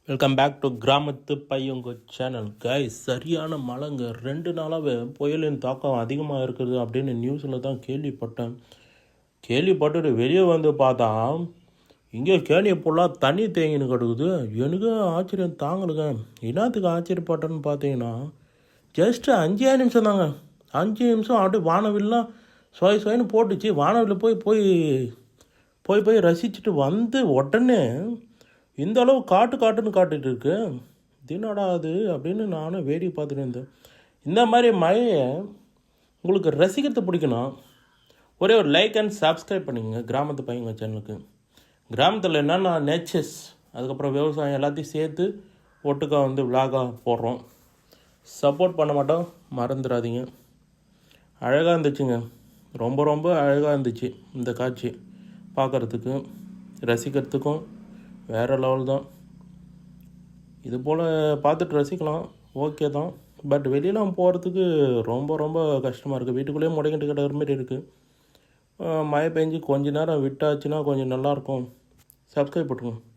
Welcome back to கிராமத்து பையங்க channel. Guys, சரியான மழைங்க. 2 நாளாகவே புயலின் தாக்கம் அதிகமாக இருக்குது அப்படின்னு நியூஸில் தான் கேள்விப்பட்டேன். கேள்விப்பட்டுட்டு வெளியே வந்து பார்த்தா இங்கே கேணியை ஃபுல்லாக தண்ணி தேங்கின்னு கிடக்குது. எனக்கு ஆச்சரியம் தாங்கலுங்க. என்னத்துக்கு ஆச்சரியப்பட்டேன்னு பார்த்தீங்கன்னா, ஜஸ்ட்டு 5 நிமிஷம் தாங்க. 5 நிமிஷம் அப்படியே வானவில்லாம் சுவைன்னு போட்டுச்சு. வானவில் போய் ரசிச்சுட்டு வந்து உடனே இந்த அளவு காட்டுன்னு காட்டிகிட்டு இருக்கு. தினடா அது அப்படின்னு நானும் வேடிக்கை பார்த்துட்டு இருந்தேன். இந்த மாதிரி மழையை உங்களுக்கு ரசிக்கிறது பிடிக்கணும், ஒரே ஒரு லைக் அண்ட் சப்ஸ்கிரைப் பண்ணிக்கோங்க கிராமத்து பையங்க சேனலுக்கு. கிராமத்தில் என்னென்னா நேச்சர்ஸ், அதுக்கப்புறம் விவசாயம் எல்லாத்தையும் சேர்த்து ஒட்டுக்கா வந்து விலாகாக போடுறோம். சப்போர்ட் பண்ண மாட்டோம், மறந்துடாதீங்க. அழகாக இருந்துச்சுங்க, ரொம்ப ரொம்ப அழகாக இருந்துச்சு இந்த காட்சி. பார்க்குறதுக்கு ரசிக்கிறதுக்கும் வேறு லெவல் தான். இது போல் பார்த்துட்டு ரசிக்கலாம், ஓகே தான். பட் வெளியெலாம் போகிறதுக்கு ரொம்ப ரொம்ப கஷ்டமாக இருக்குது. வீட்டுக்குள்ளேயே முடங்கிட்டு கிடக்கிற மாதிரி இருக்குது. மழை பெஞ்சு கொஞ்ச நேரம் விட்டாச்சுன்னா கொஞ்சம் நல்லாயிருக்கும். சப்ஸ்கிரைப் பண்ணுங்க.